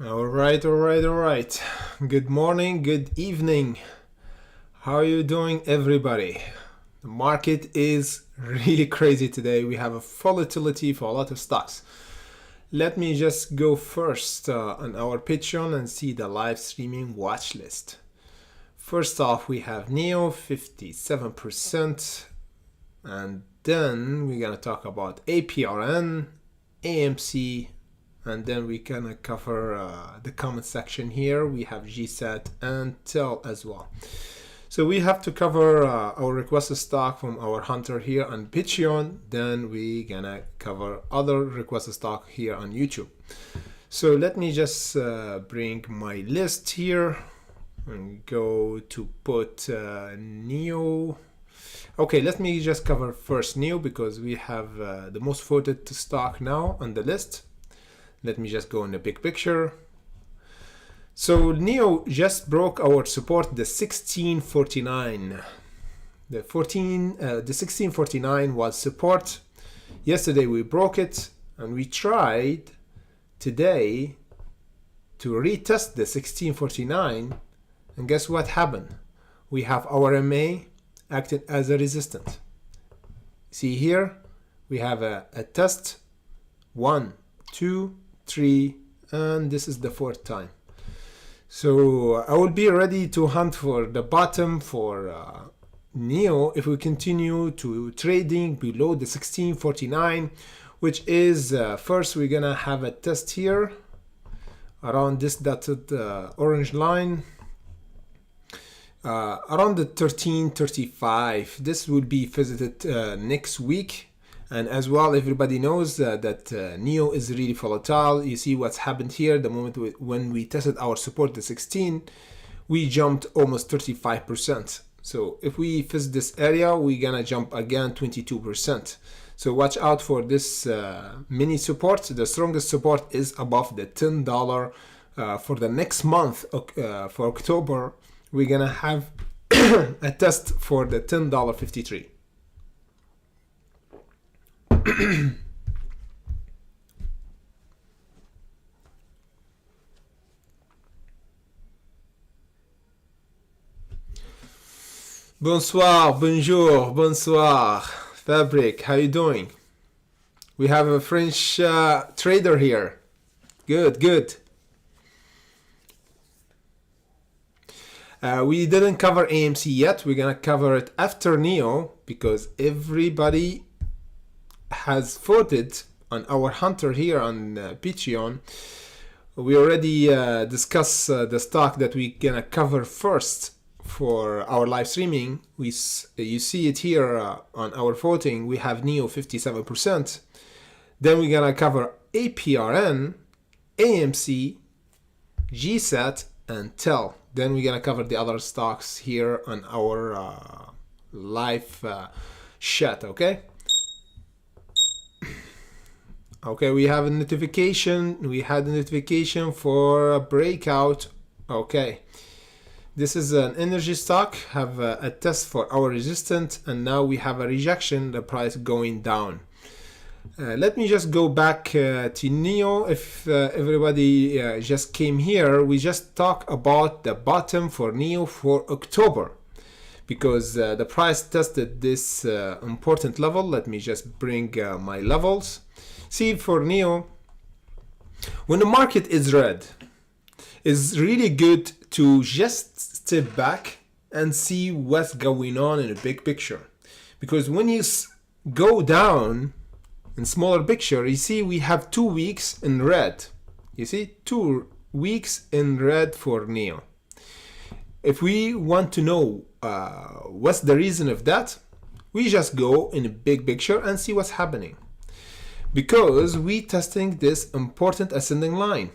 All right. Good morning, good evening. How are you doing, everybody? The market is really crazy today. We have a volatility for a lot of stocks. Let me just go first on our Patreon and see the live streaming watch list. First off, we have NEO 57%, and then we're gonna talk about APRN, AMC, and then we gonna cover the comment section here. We have GSAT and TEL as well. So we have to cover our requested stock from our hunter here on Patreon. Then we gonna cover other requested stock here on YouTube. So let me just bring my list here and go to put NEO. Okay, let me just cover first NEO because we have the most voted stock now on the list. Let me just go in the big picture. So NEO just broke our support, the 1649. The 1649 was support. Yesterday we broke it, and we tried today to retest the 1649, and guess what happened? We have our MA acting as a resistant. See here, we have a test, 1, 2, 3, and this is the fourth time. So I will be ready to hunt for the bottom for NEO if we continue to trading below the 1649, which is first we're gonna have a test here around this dotted orange line around the 1335. This will be visited next week. And as well, everybody knows that NEO is really volatile. You see what's happened here. The moment when we tested our support, the 16, we jumped almost 35%. So if we visit this area, we're gonna jump again 22%. So watch out for this mini support. The strongest support is above the $10 for the next month. For October, we're gonna have a test for the $10.53. Bonsoir, bonjour, bonsoir. Fabric, how you doing? We have a French trader here. Good. We didn't cover AMC yet. We're gonna cover it after NEO because everybody has voted on our hunter here on Patreon. We already discussed the stock that we gonna cover first for our live streaming. You see it here on our voting. We have NEO 57%. Then we're gonna cover APRN, AMC, GSAT, and TEL. Then we're gonna cover the other stocks here on our live chat. Okay, we have a notification. We had a notification for a breakout. Okay, this is an energy stock. Have a test for our resistance, and now we have a rejection. The price going down. Let me just go back to NEO. If everybody just came here, we just talked about the bottom for NEO for October, because the price tested this important level. Let me just bring my levels. See, for NEO, when the market is red, it's really good to just step back and see what's going on in the big picture. Because when you go down in smaller picture, you see we have 2 weeks in red. You see 2 weeks in red for NEO. If we want to know what's the reason of that, we just go in a big picture and see what's happening. Because we testing this important ascending line.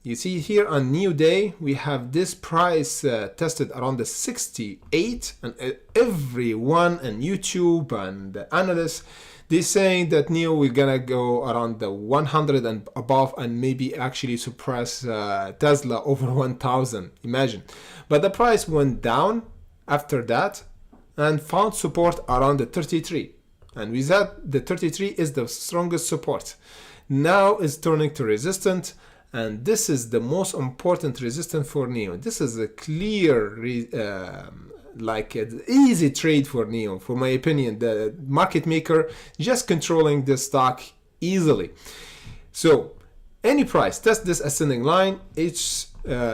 You see here on new day, we have this price tested around the 68, and everyone on YouTube and the analysts, they're saying that NEO we're gonna go around the 100 and above, and maybe actually suppress Tesla over 1,000. Imagine. But the price went down after that and found support around the 33. And with that, the 33 is the strongest support. Now it's turning to resistance, and this is the most important resistance for Neo. This is a clear like an easy trade for Neo, for my opinion. The market maker just controlling the stock easily. So any price test this ascending line, it's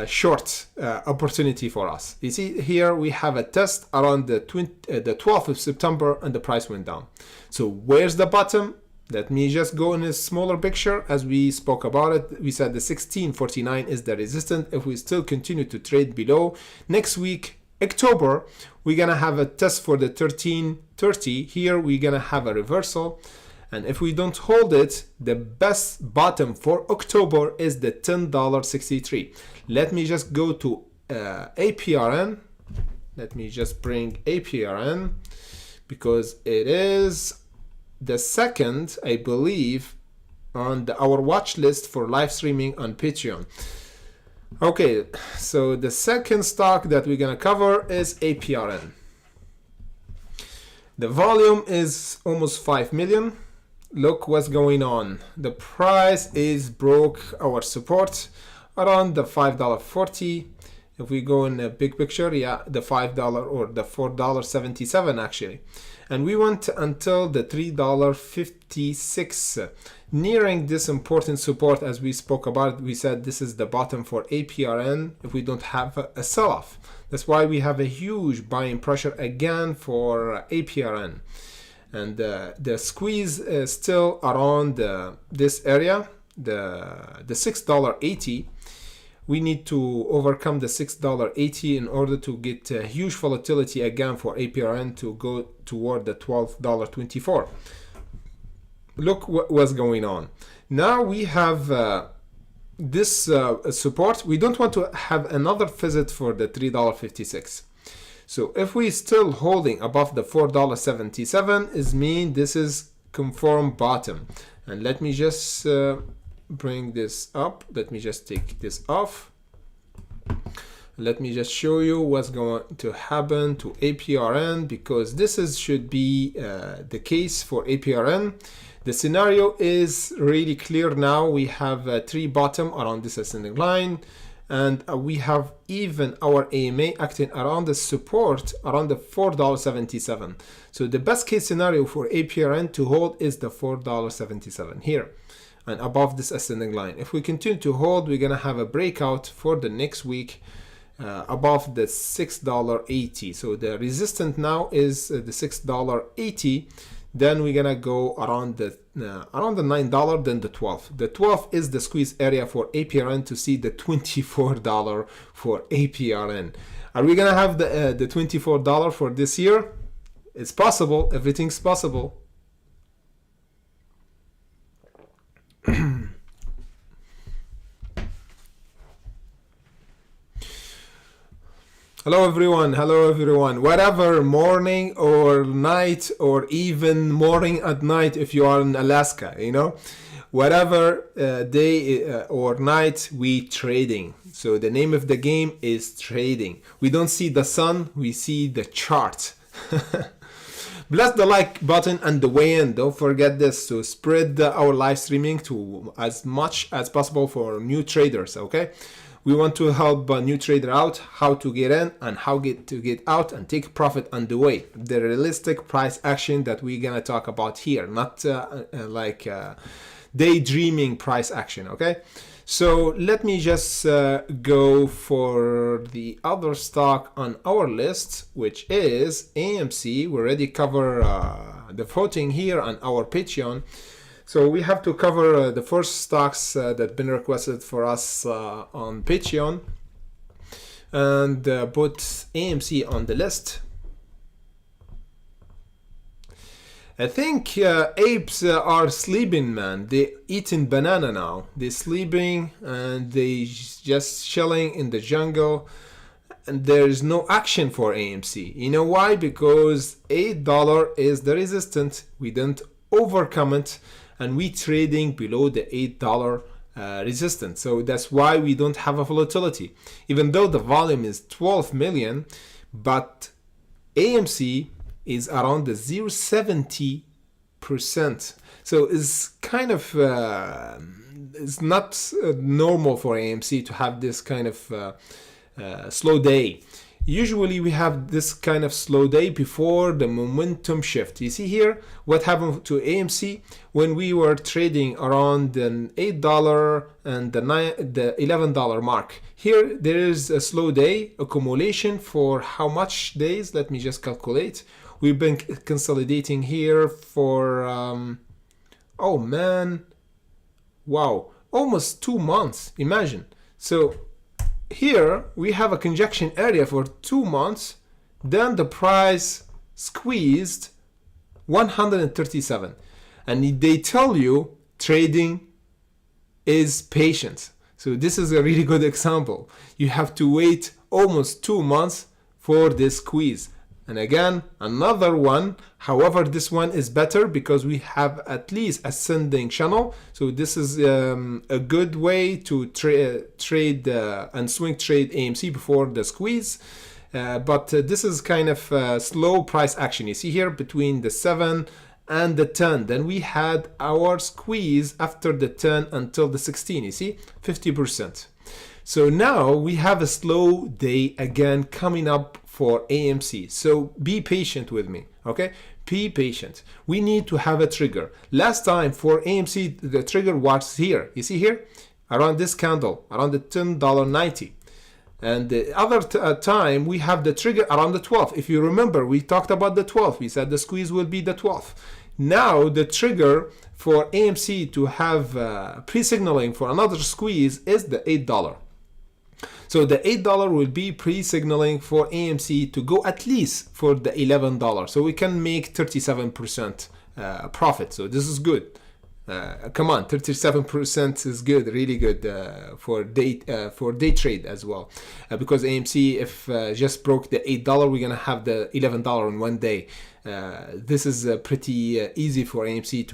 short opportunity for us. You see here we have a test around the 12th of September and the price went down. So where's the bottom? Let me just go in a smaller picture. As we spoke about it, we said the 1649 is the resistance. If we still continue to trade below, next week, October, we're gonna have a test for the 1330. Here we're gonna have a reversal. And if we don't hold it, the best bottom for October is the $10.63. Let me just go to APRN. Let me just bring APRN because it is the second, I believe, on our watch list for live streaming on Patreon. Okay, so the second stock that we're gonna cover is APRN. The volume is almost 5 million. Look what's going on. The price is broke our support around the $5.40. If we go in a big picture, yeah, the $5 or the $4.77 actually. And we went until the $3.56, nearing this important support. As we spoke about, we said this is the bottom for APRN if we don't have a sell-off. That's why we have a huge buying pressure again for APRN. And the squeeze is still around this area, the $6.80. We need to overcome the $6.80 in order to get a huge volatility again for APRN to go toward the $12.24. Look what's going on. Now we have this support. We don't want to have another visit for the $3.56. So if we still holding above the $4.77, is mean this is confirmed bottom. And let me just bring this up. Let me just take this off. Let me just show you what's going to happen to APRN, because this should be the case for APRN. The scenario is really clear now. We have a three bottom around this ascending line, and we have even our AMA acting around the support around the $4.77. So the best case scenario for APRN to hold is the $4.77 here and above this ascending line. If we continue to hold, we're gonna have a breakout for the next week above the $6.80. So the resistance now is the $6.80. Then we're gonna go around the $9, then the 12. The 12 is the squeeze area for APRN to see the $24 for APRN. Are we gonna have the $24 for this year? It's possible. Everything's possible. Hello everyone, whatever morning or night or even morning at night if you are in Alaska, you know, whatever day or night, we trading. So the name of the game is trading. We don't see the sun, we see the chart. Bless the like button and the way in. Don't forget this, to spread our live streaming to as much as possible for new traders, okay? We want to help a new trader out, how to get in and how to get out and take profit on the way. The realistic price action that we're gonna talk about here, not like daydreaming price action, okay? So let me just go for the other stock on our list, which is AMC. We already cover the voting here on our Patreon. So we have to cover the first stocks that been requested for us on Patreon and put AMC on the list. I think apes are sleeping, man. They eating banana now. They sleeping and they just chilling in the jungle. And there is no action for AMC. You know why? Because $8 is the resistance. We didn't overcome it. And we trading below the $8 resistance. So that's why we don't have a volatility. Even though the volume is 12 million, but AMC is around the 0.70 So it's kind of it's not normal for AMC to have this kind of slow day. Usually we have this kind of slow day before the momentum shift. You see here what happened to AMC when we were trading around the $8 and the $11 mark. Here there is a slow day accumulation for how much days? Let me just calculate. We've been consolidating here for oh man, wow, almost 2 months. Imagine. So here we have a conjunction area for 2 months, then the price squeezed 137, and they tell you trading is patience. So this is a really good example. You have to wait almost 2 months for this squeeze. And again, another one. However, this one is better because we have at least ascending channel. So this is a good way to trade and swing trade AMC before the squeeze. But this is kind of slow price action. You see here between the 7 and the 10. Then we had our squeeze after the 10 until the 16. You see, 50%. So now we have a slow day again coming up for AMC. So be patient with me, okay? Be patient. We need to have a trigger. Last time for AMC, the trigger was here. You see here? Around this candle, around the $10.90. And the other time, we have the trigger around the 12th. If you remember, we talked about the 12th. We said the squeeze will be the 12th. Now, the trigger for AMC to have pre-signaling for another squeeze is the $8. So the $8 will be pre-signaling for AMC to go at least for the $11. So we can make 37% profit. So this is good. Come on, 37% is good, really good for day trade as well. Because AMC, if just broke the $8, we're gonna have the $11 in one day. This is pretty easy for AMC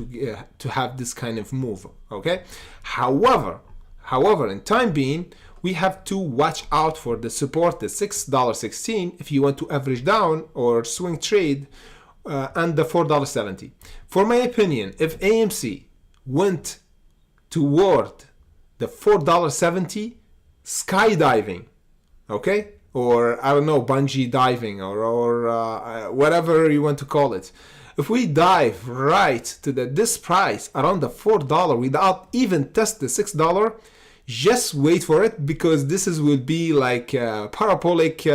to have this kind of move. Okay. However, in time being, we have to watch out for the support, the $6.16, if you want to average down or swing trade, and the $4.70. For my opinion, if AMC went toward the $4.70, skydiving, okay? Or, I don't know, bungee diving, or whatever you want to call it. If we dive right to this price around the $4 without even test the $6, just wait for it, because this will be like a parabolic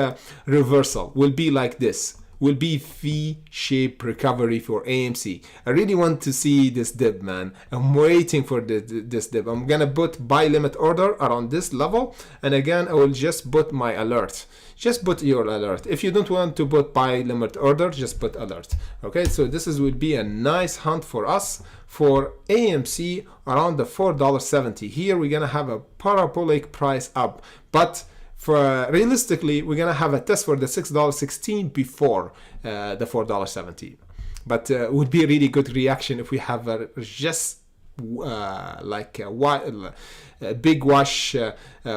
reversal. Will be like this. Will be V-shaped recovery for AMC. I really want to see this dip, man. I'm waiting for this dip. I'm gonna put buy limit order around this level, and again I will just put my alert. Just put your alert. If you don't want to put buy limit order, just put alert. Okay, so this will be a nice hunt for us for AMC around the $4.70. Here we're gonna have a parabolic price up, but for realistically, we're gonna have a test for the $6.16 before the $4.70. But it would be a really good reaction if we have just like a big wash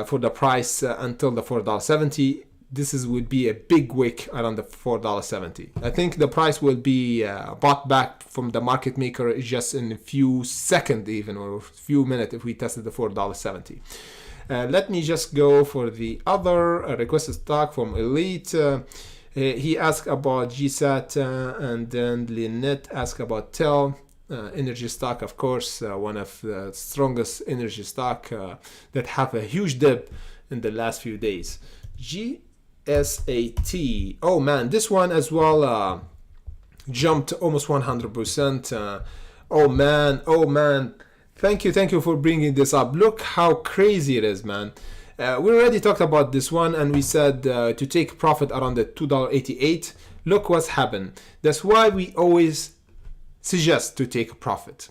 for the price until the $4.70. This would be a big wick around the $4.70. I think the price will be bought back from the market maker just in a few seconds even, or a few minutes if we tested the $4.70. Let me just go for the other requested stock from Elite. He asked about GSAT, and then Lynette asked about TEL. Energy stock, of course, one of the strongest energy stock that have a huge dip in the last few days. GSAT. Oh man, this one as well jumped almost 100%. Oh man. Thank you for bringing this up. Look how crazy it is, man. We already talked about this one, and we said to take profit around the $2.88. Look what's happened. That's why we always suggest to take profit.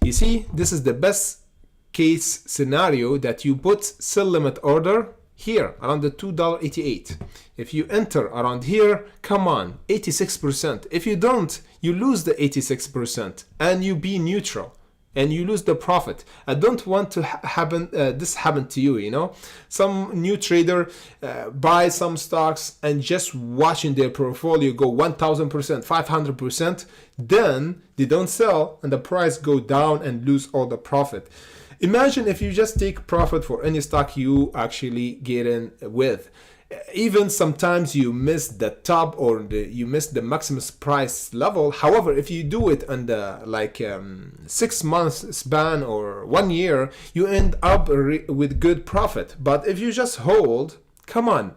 You see, this is the best case scenario that you put sell limit order here around the $2.88. If you enter around here, come on, 86%. If you don't, you lose the 86% and you be neutral. and you lose the profit. I don't want to happen this happen to you, you know. Some new trader buy some stocks and just watching their portfolio go 1000%, 500%, then they don't sell and the price go down and lose all the profit. Imagine if you just take profit for any stock you actually get in with. Even sometimes you miss the top or you miss the maximum price level. However, if you do it on the 6 months span or 1 year, you end up with good profit. But if you just hold, come on,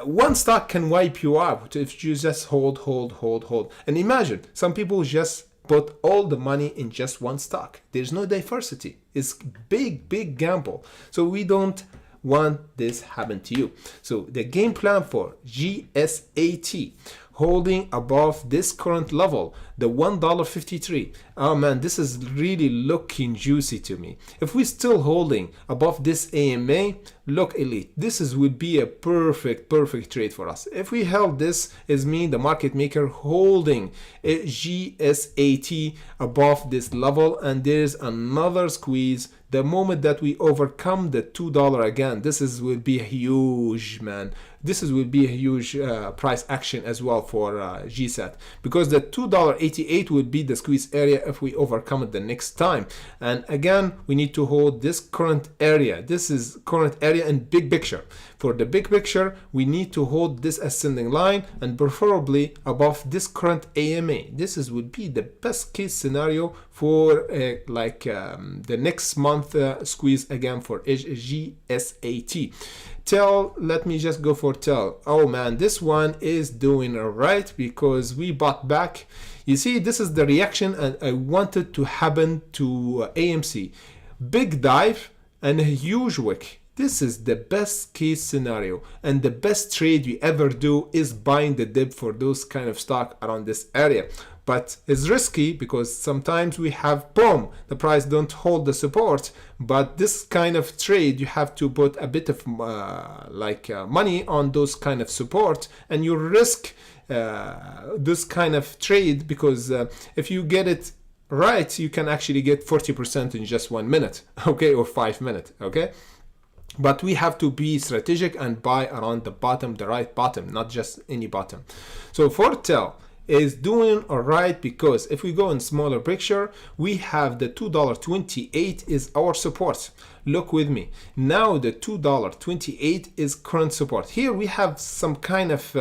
one stock can wipe you out if you just hold. And imagine some people just put all the money in just one stock. There's no diversity. It's big gamble. So we don't want this happen to you. So the game plan for GSAT, holding above this current level, the $1.53. Oh man, this is really looking juicy to me. If we're still holding above this AMA, look elite, would be a perfect trade for us. If we held this, is mean the market maker holding a GSAT above this level, and there's another squeeze. The moment that we overcome the $2 again, will be huge, man. Will be a huge price action as well for GSAT, because the $2.88 would be the squeeze area if we overcome it the next time. And again, we need to hold this current area. This is current area in big picture. For the big picture, we need to hold this ascending line and preferably above this current AMA. Would be the best case scenario for the next month squeeze again for GSAT. TEL, let me just go for TEL. Oh man, this one is doing alright because we bought back. You see, this is the reaction and I wanted to happen to AMC. Big dive and a huge wick. This is the best case scenario, and the best trade you ever do is buying the dip for those kind of stock around this area. But it's risky because sometimes we have boom, the price don't hold the support. But this kind of trade, you have to put a bit of money on those kind of support, and you risk this kind of trade because if you get it right, you can actually get 40% in just 1 minute, okay, or 5 minutes, okay. But we have to be strategic and buy around the bottom, the right bottom, not just any bottom. So for TEL is doing all right because if we go in smaller picture, we have the $2.28 is our support. Look with me. Now the $2.28 is current support. Here we have some kind of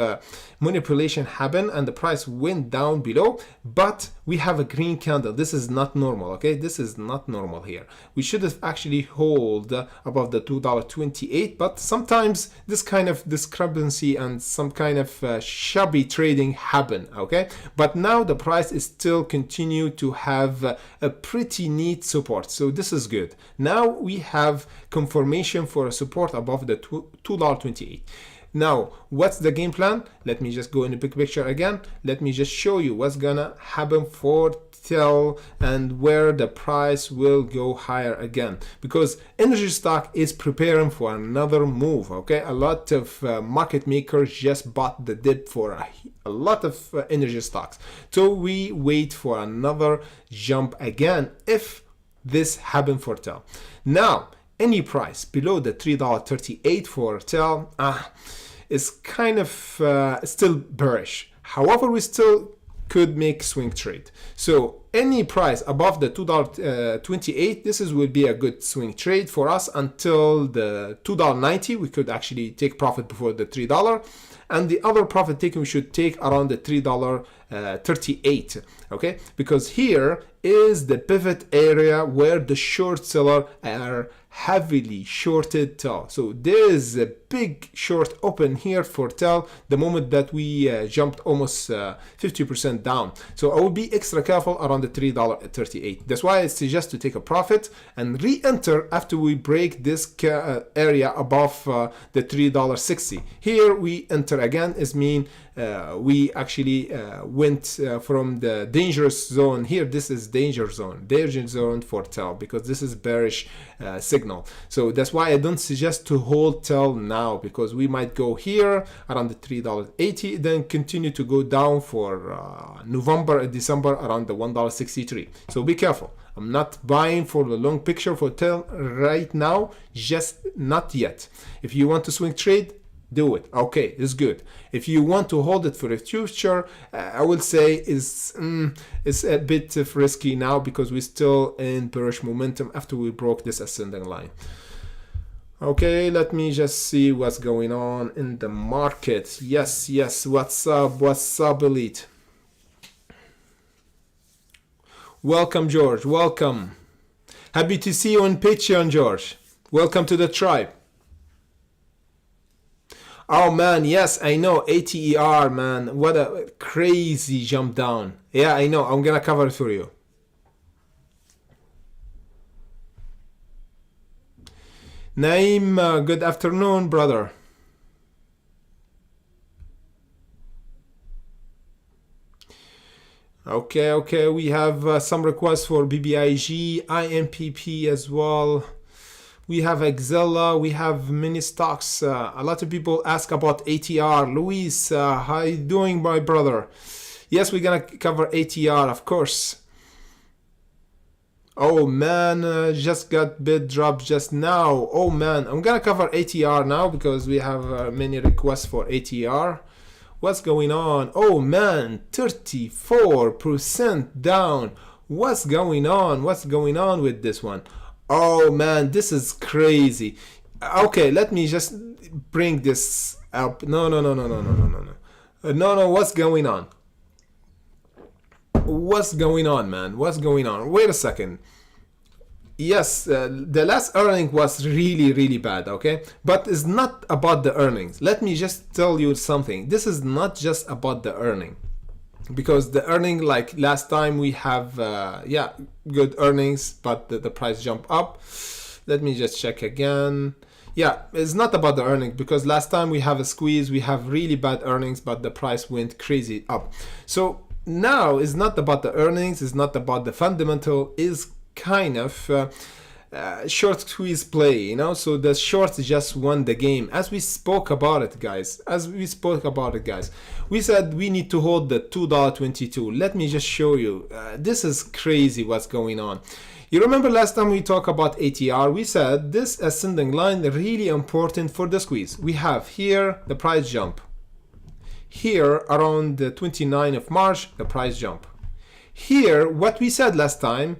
manipulation happen and the price went down below, but we have a green candle. This is not normal, okay? This is not normal here. We should have actually hold above the $2.28, but sometimes this kind of discrepancy and some kind of shabby trading happen, okay? But now the price is still continue to have a pretty neat support. So this is good. Now we have confirmation for a support above the $2.28. Now, what's the game plan? Let me just go in the big picture again. Let me just show you what's gonna happen for TEL and where the price will go higher again, because energy stock is preparing for another move, okay? A lot of market makers just bought the dip for a lot of energy stocks. So we wait for another jump again if this happen for TEL. Now, any price below the $3.38 for TEL is kind of still bearish. However, we still could make swing trade. So any price above the $2.28, would be a good swing trade for us until the $2.90. We could actually take profit before the $3. And the other profit taking we should take around the $3.38, okay? Because here is the pivot area where the short seller are heavily shorted TEL. So there is a big short open here for TEL the moment that we jumped almost 50% down. So I will be extra careful around the $3.38. That's why I suggest to take a profit and re-enter after we break this area above the $3.60. Here we enter again is mean we actually went from the dangerous zone here. This is danger zone for TEL, because this is bearish signal. So that's why I don't suggest to hold TEL now, because we might go here around the $3.80, then continue to go down for November and December around the $1.63. So be careful. I'm not buying for the long picture for TEL right now, just not yet. If you want to swing trade, do it. Okay, it's good. If you want to hold it for the future, I will say it's a bit risky now, because we're still in bearish momentum after we broke this ascending line. Okay, let me just see what's going on in the market. Yes, what's up, Elite? Welcome, George, welcome. Happy to see you on Patreon, George. Welcome to the tribe. Oh man, yes, I know, ATER, man, what a crazy jump down. Yeah, I know, I'm gonna cover it for you. Naeem, good afternoon, brother. Okay, we have some requests for BBIG, IMPP as well. We have Excella, we have many stocks. A lot of people ask about ATR. Luis, how you doing, my brother? Yes, we're gonna cover ATR, of course. Oh man, just got bid drop just now. Oh man, I'm gonna cover ATR now because we have many requests for ATR. What's going on? Oh man, 34% down. What's going on? What's going on with this one? Oh man, this is crazy. Okay, let me just bring this up. No, what's going on? What's going on, man? What's going on? Wait a second. Yes, the last earning was really bad, okay? But it's not about the earnings. Let me just tell you something. This is not just about the earning. Because the earning, like last time, we have, good earnings, but the price jump up. Let me just check again. Yeah, it's not about the earnings, because last time we have a squeeze, we have really bad earnings, but the price went crazy up. So now it's not about the earnings, it's not about the fundamental, it's kind of short squeeze play, you know. So the shorts just won the game, as we spoke about it, guys. We said we need to hold the $2.22. Let me just show you. This is crazy what's going on. You remember last time we talked about ATR, we said this ascending line is really important for the squeeze. We have here the price jump. Here around the 29th of March, the price jump. Here, what we said last time,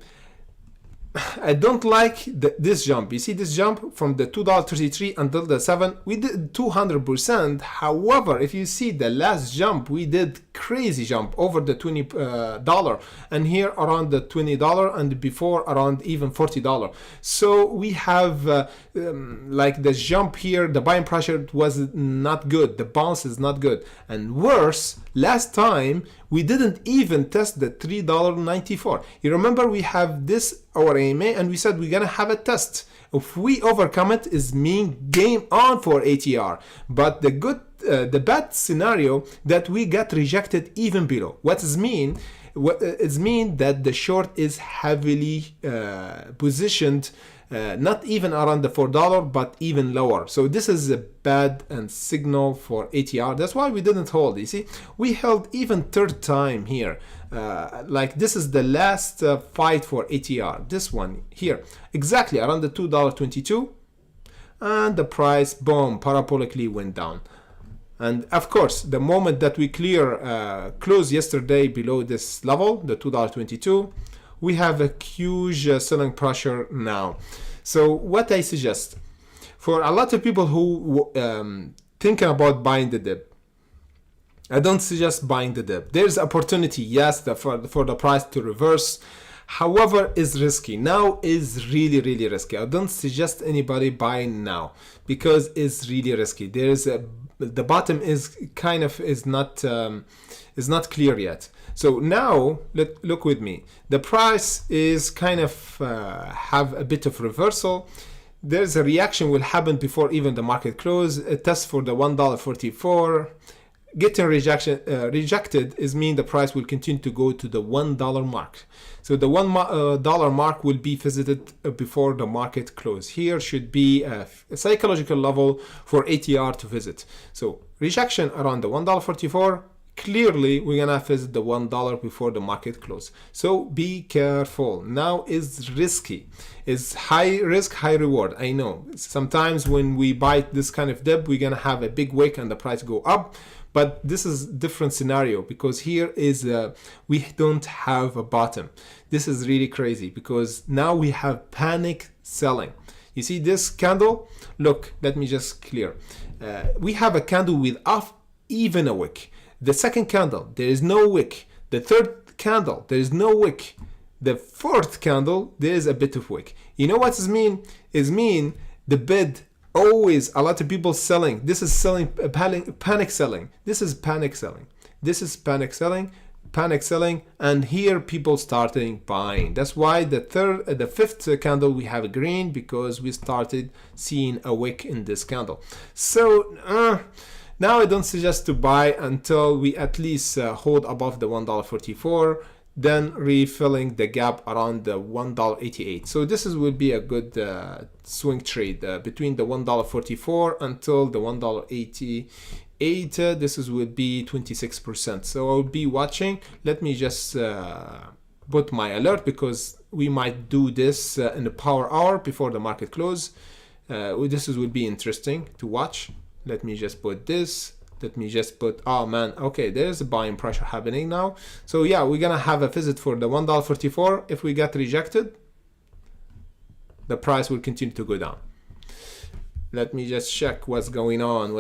I don't like this jump. You see this jump from the $2.33 until the 7, we did 200%. However, if you see the last jump, we did crazy jump over the $20, and here around the $20, and before around even $40. So we have like the jump here, the buying pressure was not good, the bounce is not good, and worse, last time we didn't even test the $3.94. You remember we have this our AMA, and we said we're gonna have a test. If we overcome it, is mean game on for ATR. But the bad scenario that we got rejected even below. What does mean? It means that the short is heavily positioned, not even around the $4, but even lower. So this is a bad signal for ATR. That's why we didn't hold. You see, we held even third time here. Like this is the last fight for ATR. This one here, exactly around the $2.22, and the price, boom, parabolically went down. And of course, the moment that we closed yesterday below this level, the $2.22, we have a huge selling pressure now. So what I suggest for a lot of people who thinking about buying the dip, I don't suggest buying the dip. There's opportunity, yes, for the price to reverse. However, it's risky. Now is really risky. I don't suggest anybody buying now because it's really risky. The bottom is not clear yet. So now look with me. The price is kind of have a bit of reversal. There's a reaction will happen before even the market close. A test for the $1.44. getting rejected is mean the price will continue to go to the $1 mark. So the $1 mark will be visited before the market close. Here should be a psychological level for ATR to visit. So rejection around the $1.44. Clearly, we're gonna visit the $1 before the market close. So be careful. Now is risky. It's high risk, high reward. I know. Sometimes when we buy this kind of dip, we're gonna have a big wick and the price go up. But this is a different scenario because here is we don't have a bottom. This is really crazy because now we have panic selling. You see this candle? Look, let me just clear. We have a candle with off even a wick. The second candle, there is no wick. The third candle, there is no wick. The fourth candle, there is a bit of wick. You know what this mean? It mean the bid. Always a lot of people selling. This is selling, panic selling. This is panic selling. This is panic selling, and here people starting buying. That's why the fifth candle we have a green because we started seeing a wick in this candle. So now I don't suggest to buy until we at least hold above the $1.44. Then refilling the gap around the $1.88. So this will be a good swing trade between the $1.44 until the $1.88. This will be 26%. So I'll be watching. Let me just put my alert because we might do this in the power hour before the market close. This will be interesting to watch. Let me just put this. Let me just put, oh man, okay, there's a buying pressure happening now. So yeah, we're gonna have a visit for the $1.44. If we get rejected, the price will continue to go down. Let me just check what's going on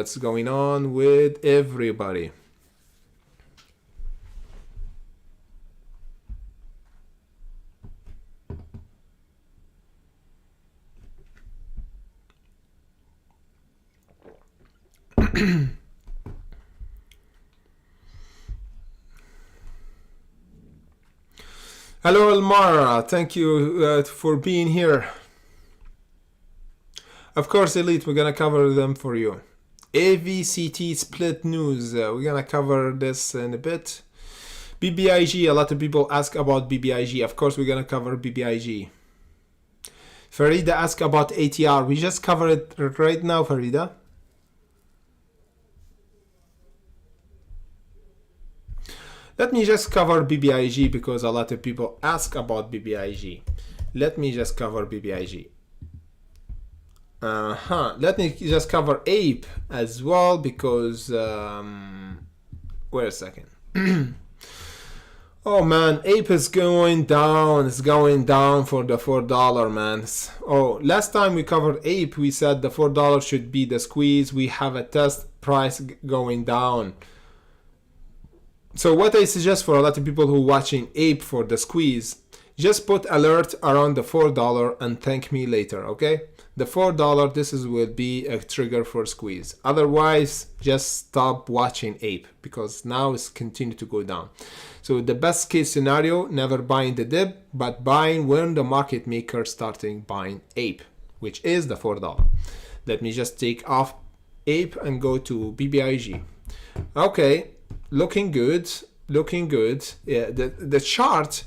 with everybody. Hello Elmara, thank you for being here. Of course, Elite, we're gonna cover them for you. AVCT split news, we're gonna cover this in a bit. BBIG, a lot of people ask about BBIG. Of course, we're gonna cover BBIG. Farida asked about ATR. We just covered it right now, Farida. Let me just cover BBIG because a lot of people ask about BBIG. Let me just cover BBIG. Let me just cover Ape as well because wait a second. Oh man, Ape is going down. It's going down for the $4, man. Oh, last time we covered Ape, we said the $4 should be the squeeze. We have a test price going down. So what I suggest for a lot of people who are watching Ape for the squeeze, just put alert around the $4 and thank me later, okay? The $4, this will be a trigger for squeeze. Otherwise, just stop watching Ape because now it's continue to go down. So the best case scenario, never buying the dip, but buying when the market maker starting buying Ape, which is the $4. Let me just take off Ape and go to BBIG. Okay. Looking good. Yeah, the chart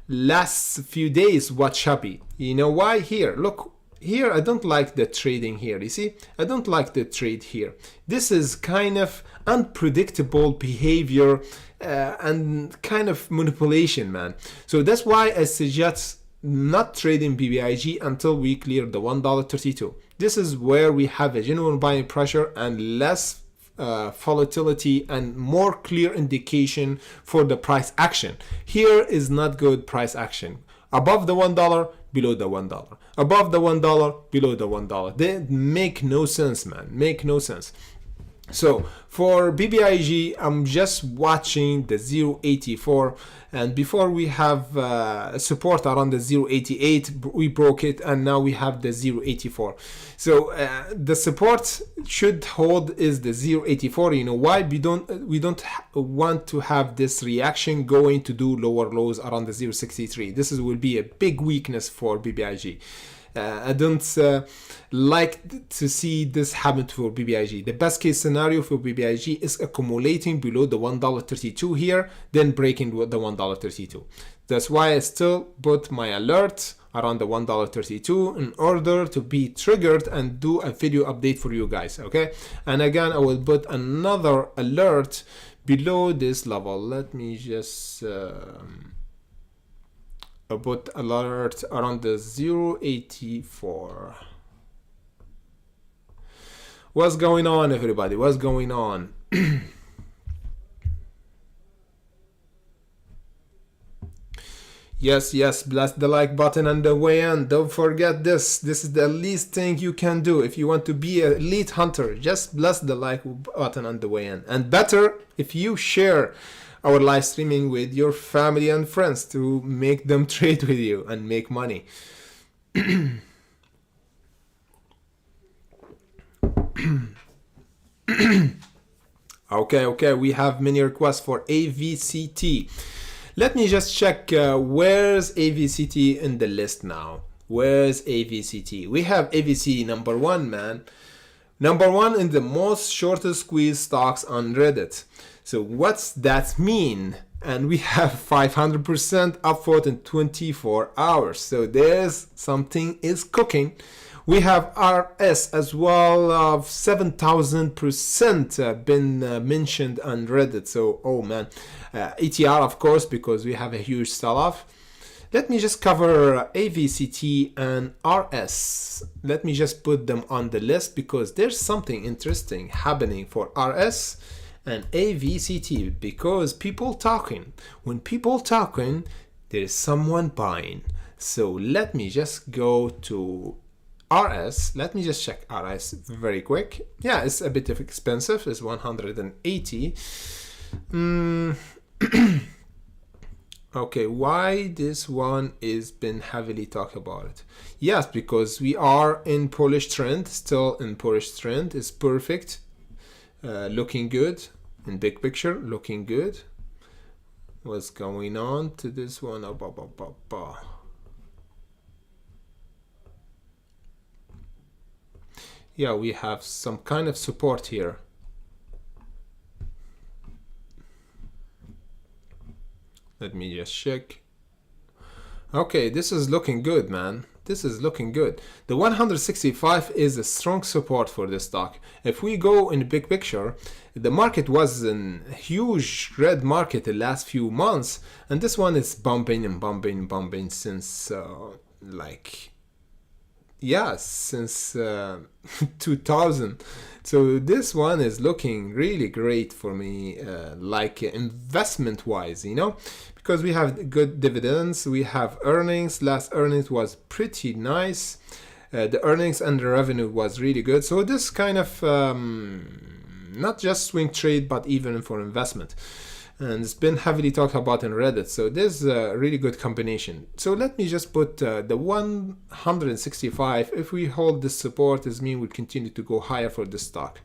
last few days was choppy. You know why? Here, look. Here, I don't like the trading here. You see, I don't like the trade here. This is kind of unpredictable behavior and kind of manipulation, man. So that's why I suggest not trading BBIG until we clear the $1.32. This is where we have a genuine buying pressure and less volatility and more clear indication for the price action. Here is not good price action. Above the $1, below the $1. Above the $1, below the $1. They make no sense, man. Make no sense. So for BBIG, I'm just watching the 0.84, and before we have support around the 0.88, we broke it, and now we have the 0.84. So the support should hold is the 0.84. You know why? We don't want to have this reaction going to do lower lows around the 0.63. This will be a big weakness for BBIG. I don't like to see this happen for BBIG. The best case scenario for BBIG is accumulating below the $1.32 here, then breaking the $1.32. That's why I still put my alert around the $1.32 in order to be triggered and do a video update for you guys, okay? And again, I will put another alert below this level. Let me just put alert around the 0.84. What's going on, everybody? What's going on? Yes, bless the like button on the way in. Don't forget this. This is the least thing you can do. If you want to be an elite hunter, just bless the like button on the way in. And better if you share our live streaming with your family and friends to make them trade with you and make money. Okay, we have many requests for AVCT. Let me just check where's AVCT in the list now. Where's AVCT? We have AVC number one, man. Number one in the most shortest squeeze stocks on Reddit. So what's that mean? And we have 500% upvote in 24 hours. So there's something is cooking. We have RS as well of 7,000% been mentioned on Reddit. So, oh man, ATR of course, because we have a huge sell-off. Let me just cover AVCT and RS. Let me just put them on the list because there's something interesting happening for RS and AVCT because people talking. When people talking, there is someone buying. So let me just go to RS. Let me just check RS very quick. Yeah, it's a bit expensive. It's 180. Okay, why this one is been heavily talked about? Yes, because we are in bullish trend, still in bullish trend. It's perfect, looking good in big picture, looking good. What's going on to this one? Yeah, we have some kind of support here. Let me just check. Okay, this is looking good, man. This is looking good. The 165 is a strong support for this stock. If we go in the big picture, the market was in a huge red market the last few months, and this one is bumping and bumping and bumping since since 2000. So this one is looking really great for me, investment wise, you know, because we have good dividends, we have earnings. Last earnings was pretty nice. The earnings and the revenue was really good. So this kind of not just swing trade, but even for investment. And it's been heavily talked about in Reddit. So this is a really good combination. So let me just put the 165. If we hold this support, this means we'll continue to go higher for this stock.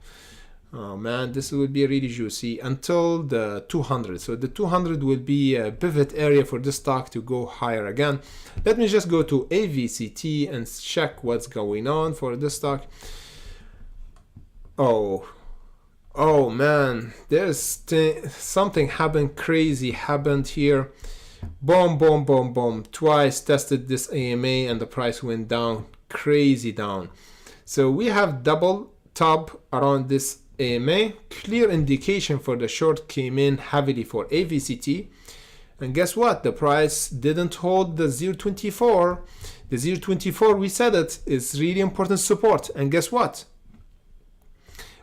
Oh man, this will be really juicy until the 200. So the 200 will be a pivot area for this stock to go higher again. Let me just go to AVCT and check what's going on for this stock. Oh man, there's something crazy happened here. Boom. Twice tested this AMA and the price went down, crazy down. So we have double top around this AMA. Clear indication for the short came in heavily for AVCT. And guess what? The price didn't hold the 0.24. The 0.24, we said it, is really important support. And guess what?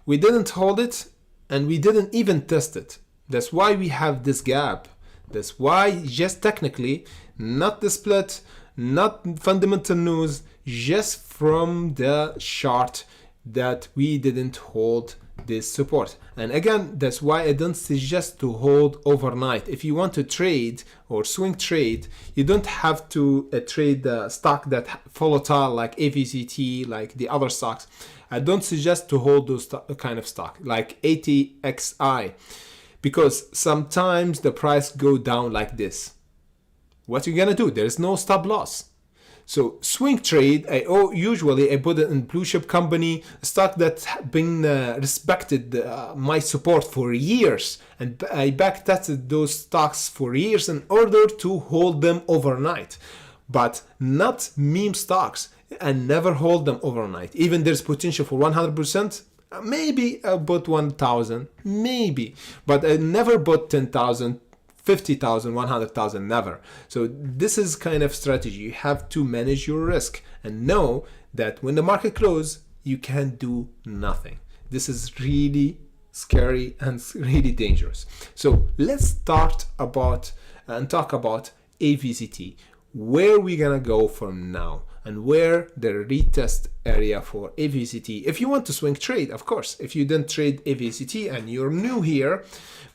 We didn't hold it and we didn't even test it. That's why we have this gap. That's why just technically, not the split, not fundamental news, just from the chart that we didn't hold this support. And again, that's why I don't suggest to hold overnight. If you want to trade or swing trade, you don't have to trade the stock that volatile like AVCT, like the other stocks. I don't suggest to hold those kind of stock like ATXI, because sometimes the price go down like this. What you're gonna do? There's no stop loss. So swing trade, usually I put it in blue chip company, stock that's been respected my support for years, and I back tested those stocks for years in order to hold them overnight, but not meme stocks, and never hold them overnight. Even there's potential for 100%. Maybe I bought 1,000, maybe, but I never bought 10,000. 50,000, 100,000, never. So this is kind of strategy. You have to manage your risk and know that when the market closes, you can do nothing. This is really scary and really dangerous. So let's start about and talk about AVCT. Where we gonna go from now and where the retest area for AVCT. If you want to swing trade, of course, if you didn't trade AVCT and you're new here,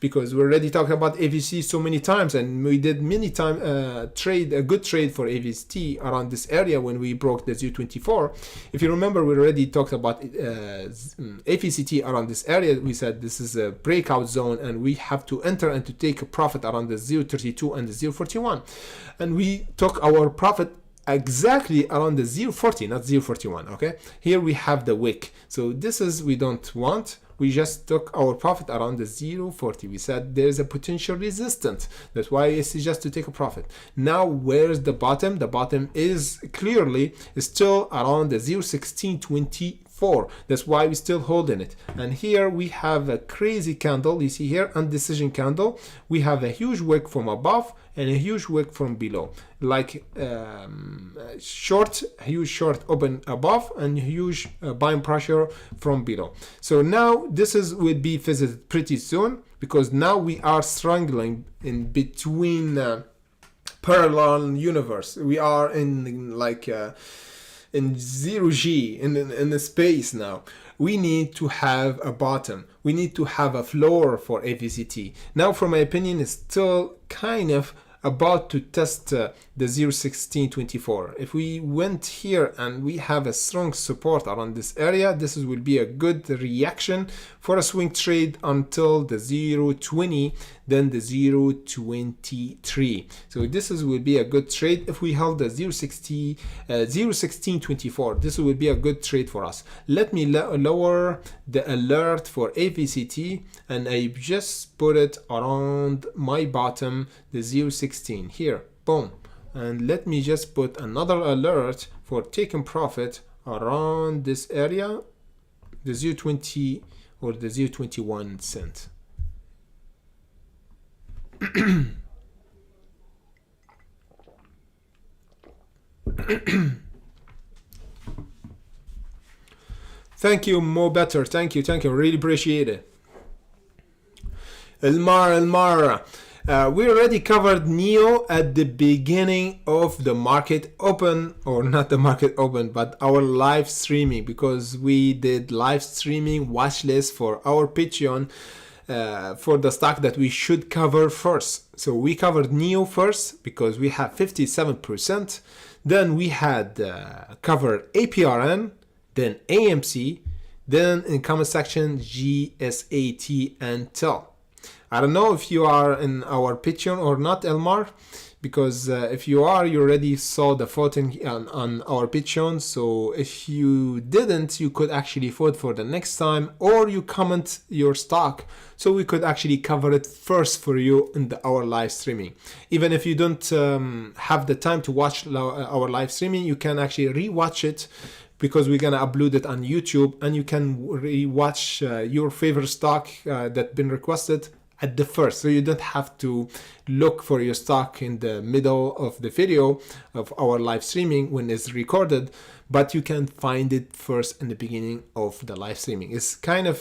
because we already talked about AVC so many times, and we did many time a good trade for AVCT around this area when we broke the 0.24. If you remember, we already talked about AVCT around this area. We said this is a breakout zone and we have to enter and to take a profit around the 0.32 and the 0.41, and we took our profit exactly around the 0.40, not 0.41. Okay, here we have the wick, so this is we don't want. We just took our profit around the 0.40. We said there's a potential resistance. That's why it's just to take a profit. Now, where's the bottom? The bottom is clearly still around the 0.1624. That's why we're still holding it. And here we have a crazy candle. You see here, undecision candle. We have a huge wick from above and a huge wick from below, like huge short open above and huge buying pressure from below. So now this will be visited pretty soon, because now we are strangling in between parallel universe. We are in like in 0G in the space now. We need to have a bottom. We need to have a floor for AVCT. Now, for my opinion, it's still kind of about to test the 0.1624. If we went here and we have a strong support around this area, this will be a good reaction for a swing trade until the 0.20, then the 0.23. So this will be a good trade if we held the 0.1624. This will be a good trade for us. Let me lower the alert for AVCT, and I just put it around my bottom, the 0.16 here. Boom. And let me just put another alert for taking profit around this area, the 0.20 or the 0.21 cent. Thank you, Mo Better. Thank you. Really appreciate it. Elmar. We already covered NEO at the beginning of the market open, or not the market open, but our live streaming, because we did live streaming watch list for our Patreon for the stock that we should cover first. So we covered NEO first because we have 57%. Then we had covered APRN, then AMC, then in comment section GSAT and TEL. I don't know if you are in our Patreon or not, Elmar, because if you are, you already saw the voting on our Patreon. So if you didn't, you could actually vote for the next time, or you comment your stock, so we could actually cover it first for you in our live streaming. Even if you don't have the time to watch our live streaming, you can actually rewatch it, because we're gonna upload it on YouTube, and you can rewatch your favorite stock that's been requested at the first, so you don't have to look for your stock in the middle of the video of our live streaming when it's recorded, but you can find it first in the beginning of the live streaming. It's kind of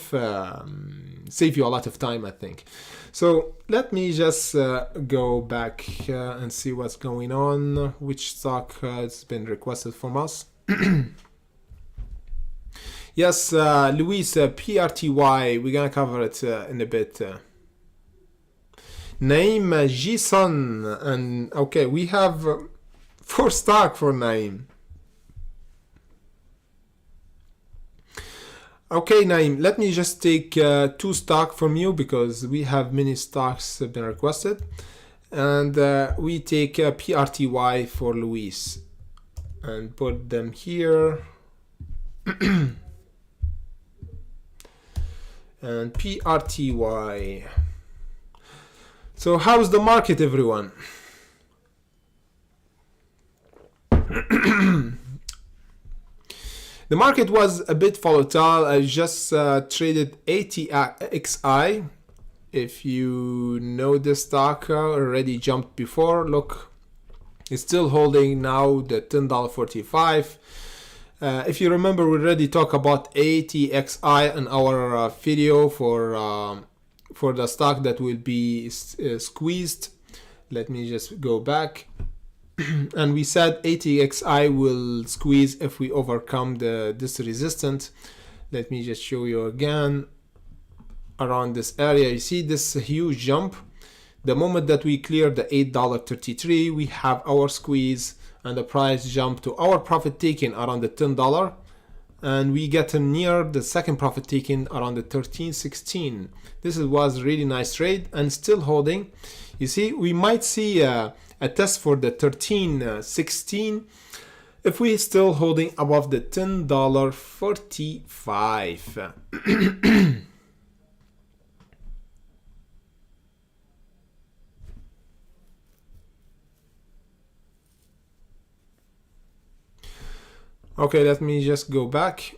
save you a lot of time, I think. So let me just go back and see what's going on, which stock has been requested from us. Yes, Luis, PRTY, we're gonna cover it in a bit. Naim, Jisan, and okay, we have 4 stock for Naim. Okay, Naim, let me just take 2 stock from you, because we have many stocks have been requested, and we take PRTY for Luis. and put them here. And PRTY. So how's the market, everyone? The market was a bit volatile. I just traded ATXI. If you know this stock, already jumped before. Look, it's still holding now the $10.45. If you remember, we already talked about ATXI in our video for the stock that will be squeezed. Let me just go back. And we said ATXI will squeeze if we overcome this resistance. Let me just show you again. Around this area, you see this huge jump. The moment that we clear the $8.33, we have our squeeze and the price jump to our profit taking around the $10, and we get near the second profit taking around the $13.16. This was a really nice trade and still holding. You see, we might see a test for the $13.16 if we still holding above the $10.45. Okay, let me just go back.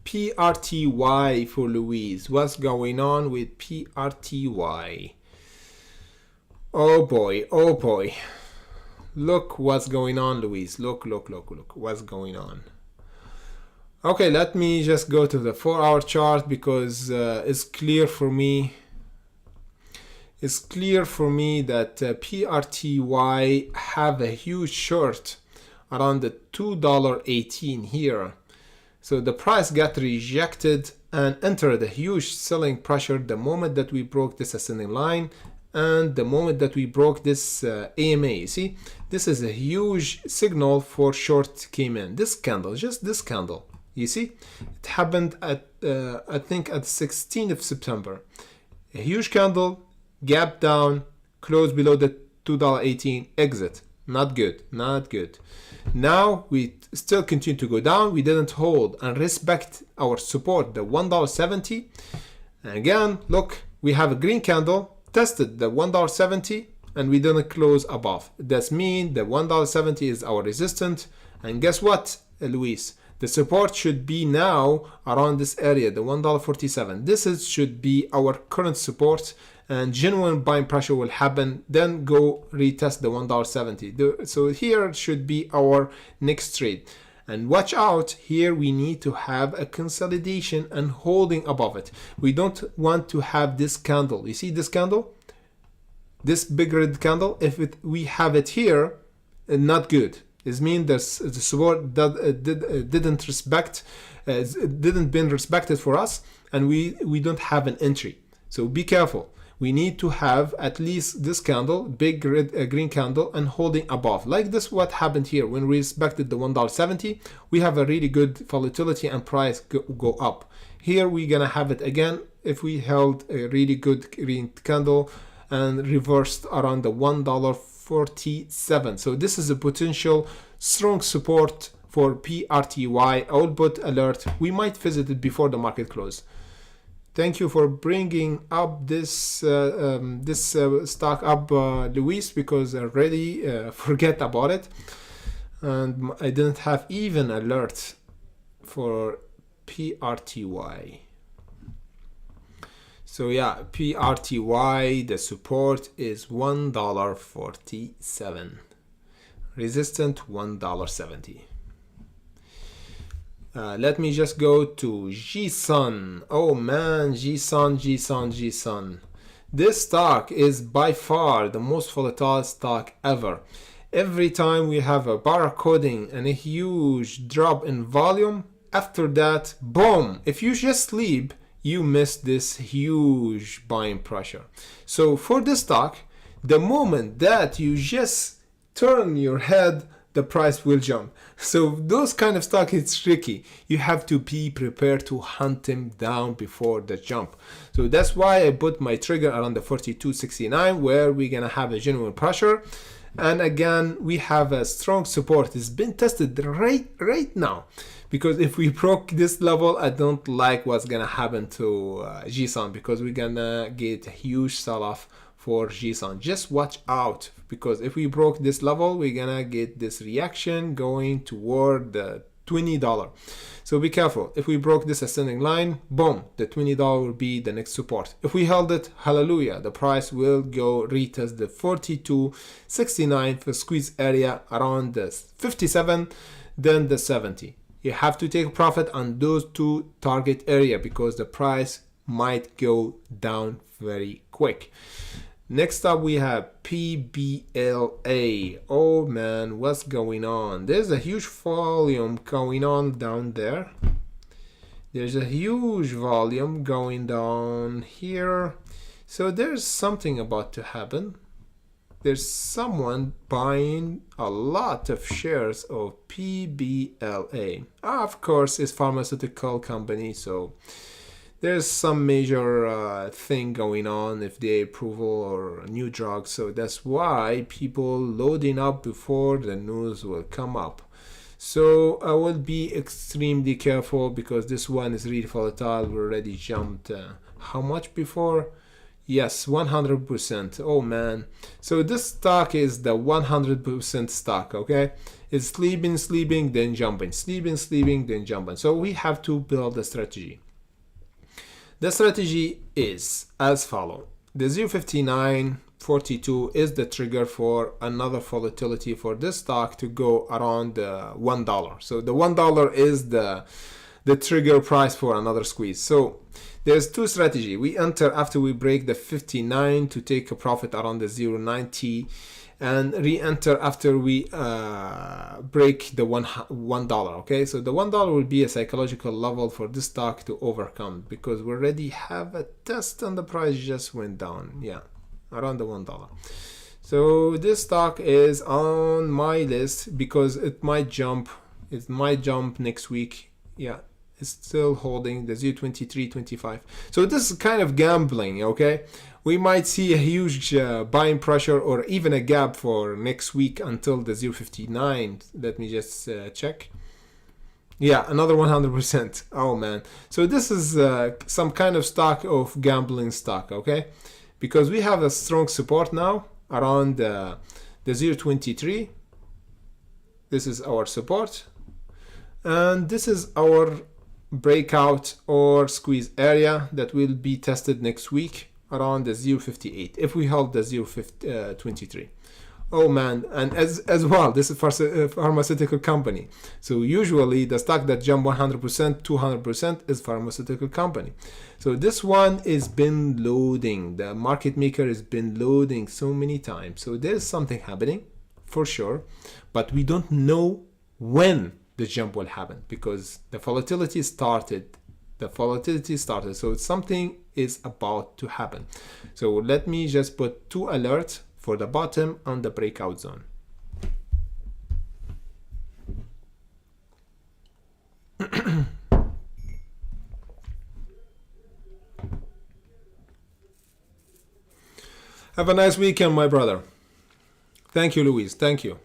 PRTY for Louise. What's going on with PRTY? Oh boy, oh boy. Look what's going on, Louise. Look what's going on. Okay, let me just go to the 4-hour chart because it's clear for me. It's clear for me that PRTY have a huge short around the $2.18 here. So the price got rejected and entered a huge selling pressure the moment that we broke this ascending line and the moment that we broke this AMA. You see, this is a huge signal for short came in. This candle, just this candle, you see, it happened at I think at 16th of September. A huge candle, gap down, close below the $2.18, exit. Not good, not good. Now we still continue to go down. We didn't hold and respect our support, the $1.70. And again, look, we have a green candle, tested the $1.70, and we didn't close above. That means the $1.70 is our resistance. And guess what, Luis? The support should be now around this area, the $1.47. This should be our current support, and genuine buying pressure will happen, then go retest the $1.70. So here should be our next trade. And watch out, here we need to have a consolidation and holding above it. We don't want to have this candle. You see this candle? This big red candle, if we have it here, not good. It means the support that didn't been respected for us, and we don't have an entry. So be careful. We need to have at least this candle, big red green candle, and holding above. Like this, what happened here when we respected the $1.70, we have a really good volatility and price go up. Here we're gonna have it again if we held a really good green candle and reversed around the $1.47. So this is a potential strong support for PRTY. I will put alert. We might visit it before the market close. Thank you for bringing up this stock up, Luis, because I already forget about it, and I didn't have even alert for PRTY. So yeah, PRTY, the support is $1.47, resistant $1.70. Let me just go to Jisan. Oh man, Jisan. This stock is by far the most volatile stock ever. Every time we have a barcoding and a huge drop in volume, after that, boom, if you just sleep, you miss this huge buying pressure. So for this stock, the moment that you just turn your head, the price will jump. So those kind of stock, it's tricky. You have to be prepared to hunt them down before the jump. So that's why I put my trigger around the 42.69, where we're gonna have a genuine pressure. And again, we have a strong support. It's been tested right now, because if we broke this level, I don't like what's gonna happen to Jisan, because we're gonna get a huge sell-off for Jisan. Just watch out, because if we broke this level, we're gonna get this reaction going toward the $20. So be careful. If we broke this ascending line, boom, the $20 will be the next support. If we held it, hallelujah, the price will go retest the 42.69 for squeeze area around the 57, then the 70. You have to take profit on those two target area, because the price might go down very quick. Next up, we have PBLA. Oh man, what's going on? There's a huge volume going on down there. There's a huge volume going down here. So there's something about to happen. There's someone buying a lot of shares of PBLA. Of course, it's pharmaceutical company, so there's some major thing going on, FDA approval or new drugs. So that's why people loading up before the news will come up. So I will be extremely careful, because this one is really volatile. We already jumped how much before? Yes, 100%. Oh man. So this stock is the 100% stock, okay? It's sleeping, then jumping, sleeping, then jumping. So we have to build a strategy. The strategy is as follows. The 0.5942 is the trigger for another volatility for this stock to go around the $1. So the $1 is the trigger price for another squeeze. So there's two strategies. We enter after we break the 59 to take a profit around the 0.90, and re-enter after we break the $1. Okay, so the $1 will be a psychological level for this stock to overcome, because we already have a test and the price just went down. Yeah, around the $1. So this stock is on my list because it might jump. It might jump next week. Yeah, it's still holding the 0.2325. So this is kind of gambling. Okay, we might see a huge buying pressure or even a gap for next week until the 0.59. Let me just check. Yeah, another 100%. Oh man. So this is some kind of stock of gambling stock, okay? Because we have a strong support now around the 0.23. This is our support. And this is our breakout or squeeze area that will be tested next week around the 0.58 if we hold the 0.23. Oh man, and as well, this is a pharmaceutical company. So usually the stock that jump 100%, 200% is pharmaceutical company. So this one is been loading. The market maker has been loading so many times. So there's something happening for sure, but we don't know when the jump will happen, because the volatility started. So something is about to happen. So let me just put 2 alerts for the bottom and the breakout zone. Have a nice weekend, my brother. Thank you, Louise. Thank you.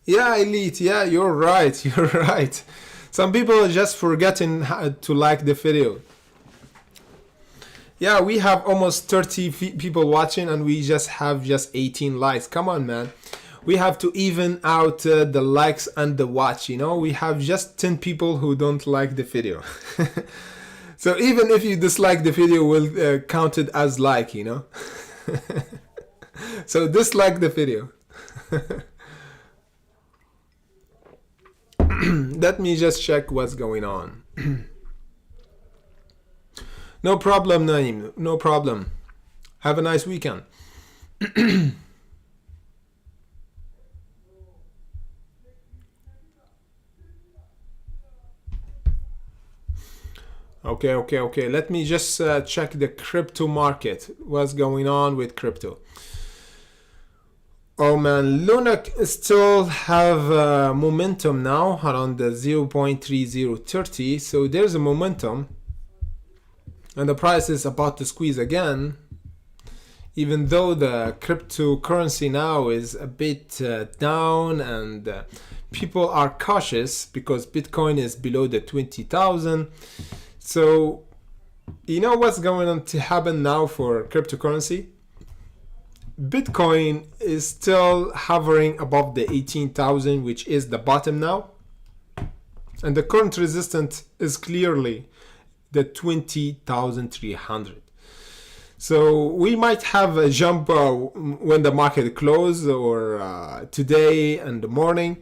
Yeah, Elite, yeah, you're right. Some people are just forgetting to like the video. Yeah, we have almost 30 people watching and we just have 18 likes. Come on, man. We have to even out the likes and the watch, you know. We have just 10 people who don't like the video. So even if you dislike the video, will count it as like, you know. So dislike the video. Let me just check what's going on. No problem, Naeem. No problem. Have a nice weekend. Okay. Let me just check the crypto market. What's going on with crypto? Oh man, Luna still have momentum now around the 0.3030, so there's a momentum, and the price is about to squeeze again, even though the cryptocurrency now is a bit down, and people are cautious because Bitcoin is below the 20,000. So you know what's going on to happen now for cryptocurrency? Bitcoin is still hovering above the 18,000, which is the bottom now, and the current resistance is clearly the 20,300. So we might have a jump when the market closes, or today in the morning,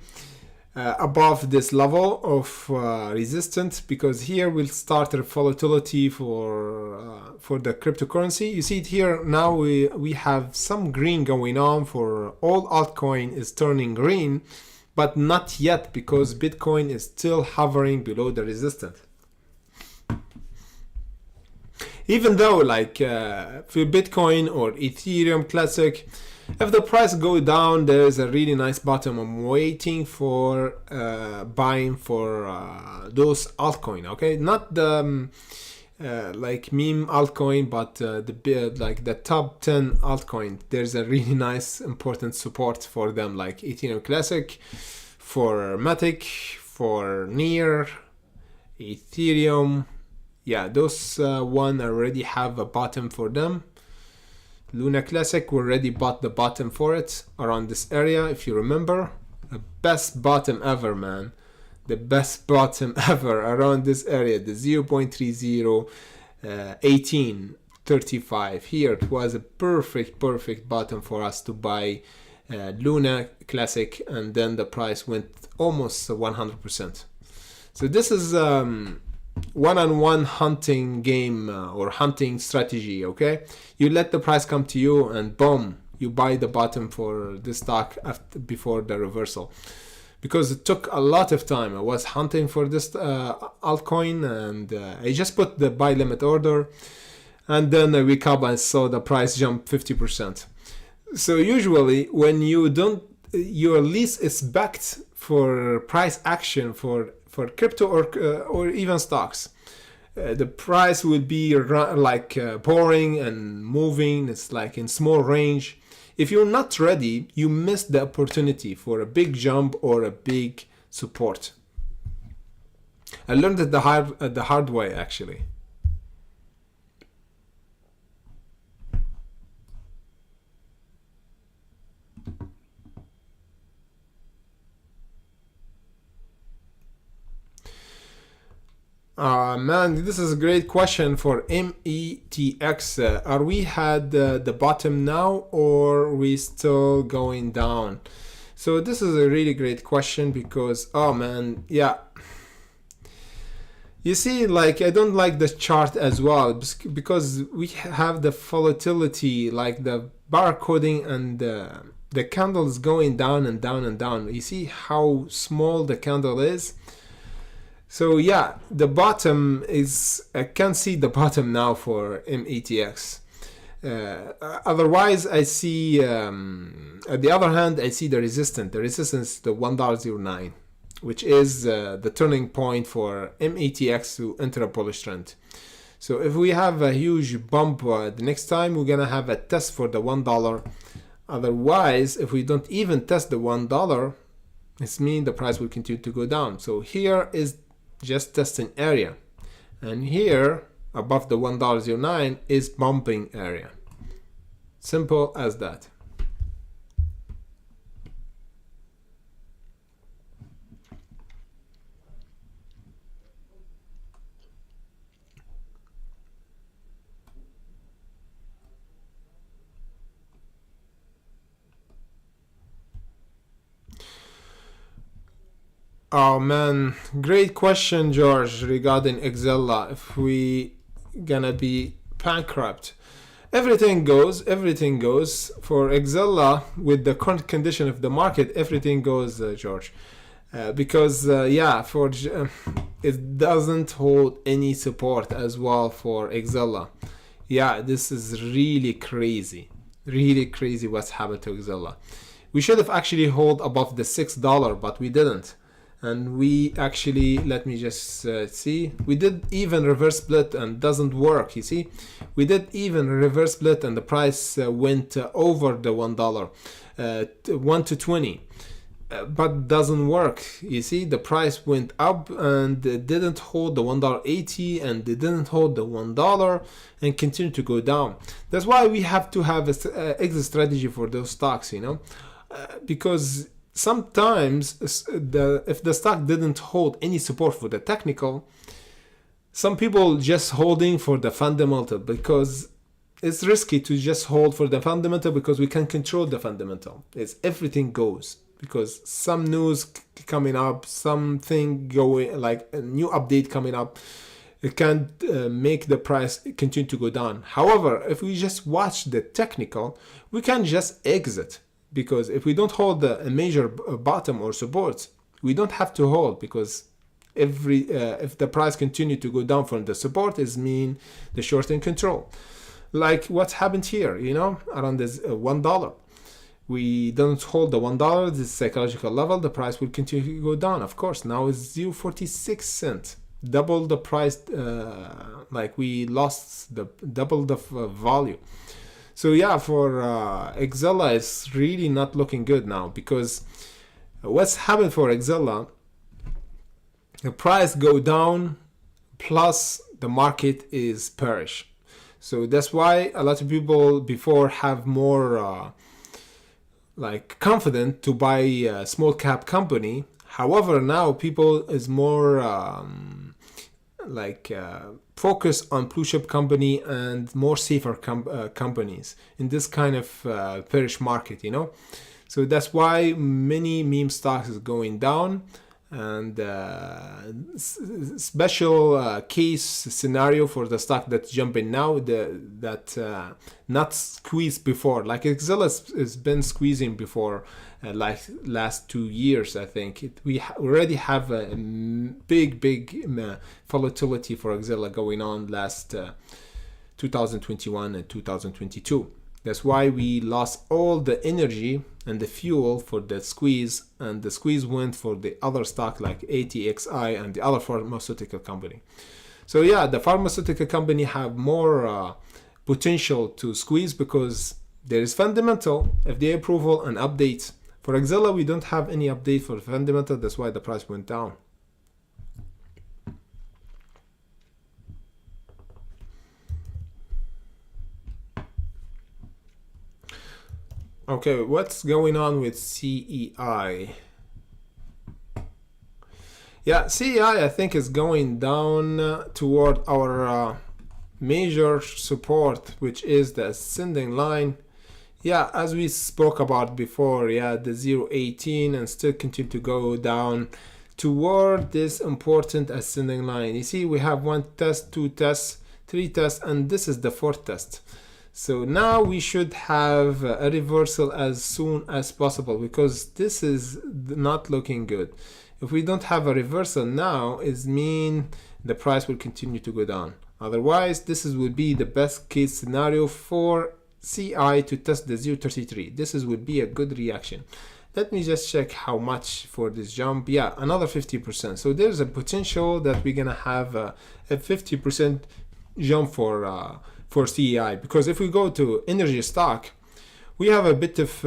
above this level of resistance, because here we'll start a volatility for the cryptocurrency. You see it here now. We have some green going on for all altcoin is turning green, but not yet, because Bitcoin is still hovering below the resistance. Even though, like for Bitcoin or Ethereum Classic, if the price go down, there is a really nice bottom. I'm waiting for buying for those altcoin. Okay, not the like meme altcoin, but like the top 10 altcoin. There's a really nice important support for them, like Ethereum Classic, for Matic, for Near, Ethereum. Yeah, those one already have a bottom for them. Luna Classic, we already bought the bottom for it around this area, if you remember. The best bottom ever, man. The best bottom ever around this area, the 0.30 1835. Here it was a perfect bottom for us to buy Luna Classic, and then the price went almost 100%. So this is one-on-one hunting game or hunting strategy. Okay, you let the price come to you, and boom, you buy the bottom for the stock before the reversal, because it took a lot of time. I was hunting for this altcoin, and I just put the buy limit order, and then I wake up and saw the price jump 50%. So usually when you don't, your least is backed for price action for crypto or even stocks. The price would be like boring and moving. It's like in small range. If you're not ready, you miss the opportunity for a big jump or a big support. I learned it the hard way, actually. Man, this is a great question for METX. Are we had the bottom now, or we still going down? So this is a really great question, because oh man, yeah. You see, like I don't like the chart as well, because we have the volatility, like the barcoding, and the candle is going down and down and down. You see how small the candle is? So yeah, the bottom is, I can't see the bottom now for METX. Otherwise, I see, at the other hand, I see the resistance. The resistance is the $1.09, which is the turning point for METX to enter a bullish trend. So if we have a huge bump the next time, we're gonna have a test for the $1. Otherwise, if we don't even test the $1, it means the price will continue to go down. So here is just testing area, and here above the $1.09 is bumping area. Simple as that. Oh man, great question, George, regarding Excella. If we gonna be bankrupt, everything goes for Excella with the current condition of the market. Everything goes, George, because yeah, it doesn't hold any support as well for Excella. Yeah, this is really crazy what's happened to Excella. We should have actually hold above the $6, but we didn't. And we actually, let me just see, we did even reverse split and doesn't work. You see, we did even reverse split and the price went over the $1, 1 to 20, but doesn't work. You see, the price went up and it didn't hold the $1.80 and it didn't hold the $1 and continued to go down. That's why we have to have an exit strategy for those stocks, you know, because sometimes if the stock didn't hold any support for the technical, some people just holding for the fundamental, because it's risky to just hold for the fundamental because we can control the fundamental. It's everything goes, because some news coming up, something going, like a new update coming up, it can make the price continue to go down. However, if we just watch the technical, we can just exit. Because if we don't hold a major bottom or support, we don't have to hold, because if the price continue to go down from the support, is mean the short in control. Like what's happened here, you know, around this $1. We don't hold the $1, this psychological level, the price will continue to go down. Of course, now it's 0.46 cents, double the price, like we lost double the value. So yeah, for Excella, it's really not looking good now, because what's happened for Excella, the price go down plus the market is perish. So that's why a lot of people before have more like confident to buy a small cap company. However, now people is more focus on blue chip company and more safer companies in this kind of perish market, you know. So that's why many meme stocks is going down, and special case scenario for the stock that's jumping now, that not squeezed before, like Excella has been squeezing before, like last 2 years. I think we already have a big volatility for Excella going on last 2021 and 2022. That's why we lost all the energy and the fuel for the squeeze, and the squeeze went for the other stock like ATXI and the other pharmaceutical company. So yeah, the pharmaceutical company have more potential to squeeze because there is fundamental, FDA approval, and updates. For Excella, we don't have any update for fundamental. That's why the price went down. Okay, what's going on with CEI? Yeah, CEI I think is going down toward our major support, which is the ascending line. Yeah, as we spoke about before, yeah, the 0.18, and still continue to go down toward this important ascending line. You see, we have 1 test, 2 tests, 3 tests, and this is the 4th test. So now we should have a reversal as soon as possible, because this is not looking good. If we don't have a reversal now, it means the price will continue to go down. Otherwise, this would be the best case scenario for CI to test the 0.33. This would be a good reaction. Let me just check how much for this jump. Yeah, another 50%. So there's a potential that we're gonna have a 50% jump for CEI, because if we go to energy stock, we have a bit of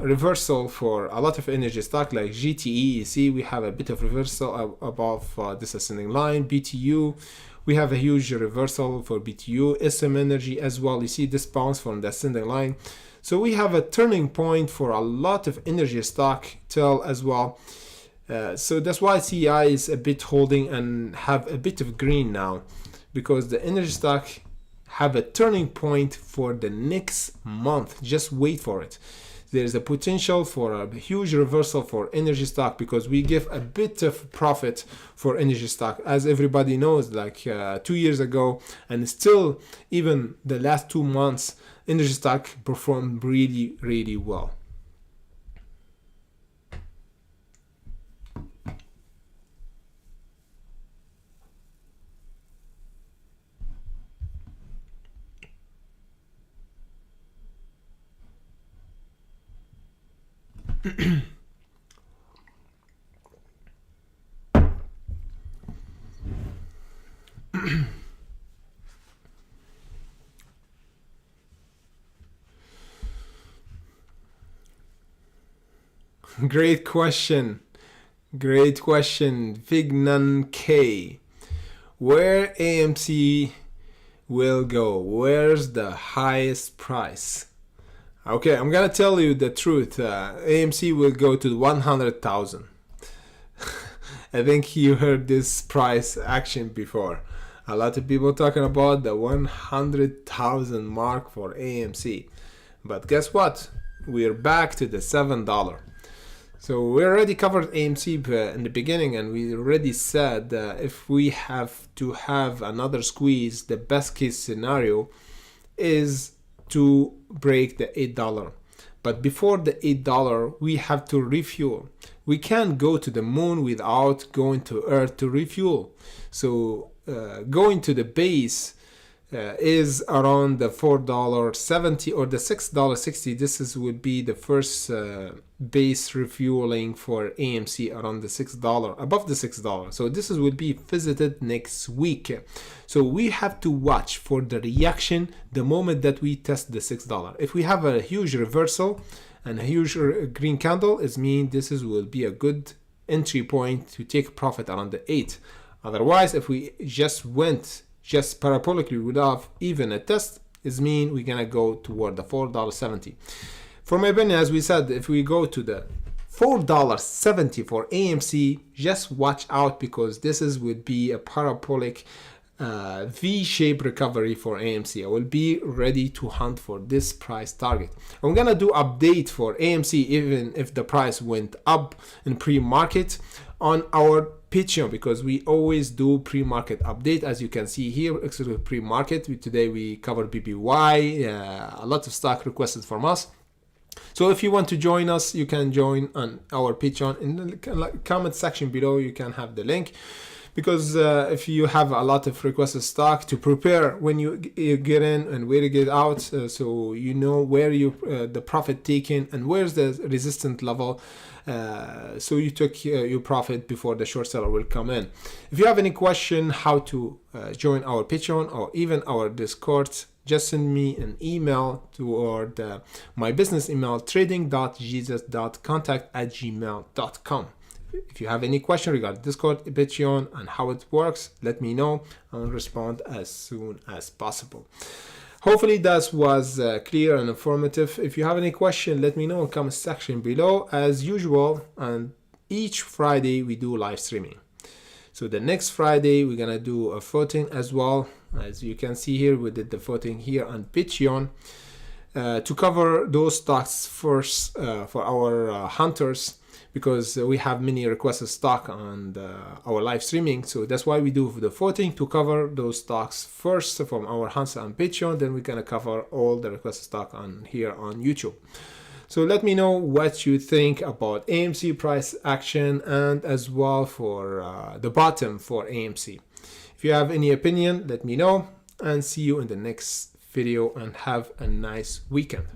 reversal for a lot of energy stock like GTE. You see, we have a bit of reversal above this ascending line. BTU, we have a huge reversal for BTU. SM Energy as well. You see this bounce from the ascending line. So we have a turning point for a lot of energy stock TEL as well. So that's why CEI is a bit holding and have a bit of green now, because the energy stock have a turning point for the next month. Just wait for it. There's a potential for a huge reversal for energy stock, because we give a bit of profit for energy stock, as everybody knows, like 2 years ago, and still even the last 2 months, energy stock performed really well. Great question. Great question. Vignan K. Where AMC will go? Where's the highest price? Okay, I'm gonna tell you the truth. AMC will go to 100,000. I think you heard this price action before. A lot of people talking about the 100,000 mark for AMC. But guess what? We're back to the $7. So we already covered AMC in the beginning, and we already said if we have to have another squeeze, the best case scenario is to break the $8. But before the $8, we have to refuel. We can't go to the moon without going to Earth to refuel. So going to the base is around the $4.70 or the $6.60. This would be the first base refueling for AMC around the $6, above the $6. So this would be visited next week. So we have to watch for the reaction the moment that we test the $6. If we have a huge reversal and a huge green candle, it means this will be a good entry point to take profit around the 8. Otherwise, if we just went parabolically without even a test, is mean we're gonna go toward the $4.70. For my opinion, as we said, if we go to the $4.70 for AMC, just watch out, because this would be a parabolic V-shaped recovery for AMC. I will be ready to hunt for this price target. I'm gonna do update for AMC even if the price went up in pre-market on our Patreon, because we always do pre-market update. As you can see here, exclusive pre-market. Today we covered BBY, a lot of stock requested from us. So if you want to join us, you can join on our Patreon. In the comment section below, you can have the link. Because if you have a lot of requested stock to prepare when you get in and where to get out, so you know where the profit taken and where's the resistance level, so you took your profit before the short seller will come in. If you have any question how to join our Patreon or even our Discord, just send me an email toward my business email, trading.jesus.contact@gmail.com. If you have any question regarding Discord, Patreon, and how it works, let me know. I'll respond as soon as possible. Hopefully that was clear and informative. If you have any question, let me know in the comment section below. As usual, and each Friday we do live streaming. So the next Friday we're gonna do a voting as well. As you can see here, we did the voting here on Patreon to cover those stocks first for our hunters, because we have many requested stock on our live streaming. So that's why we do the voting, to cover those stocks first from our hunter on Patreon. Then we're gonna cover all the requested stock on here on YouTube. So let me know what you think about AMC price action, and as well for the bottom for AMC. If you have any opinion, let me know, and see you in the next video, and have a nice weekend.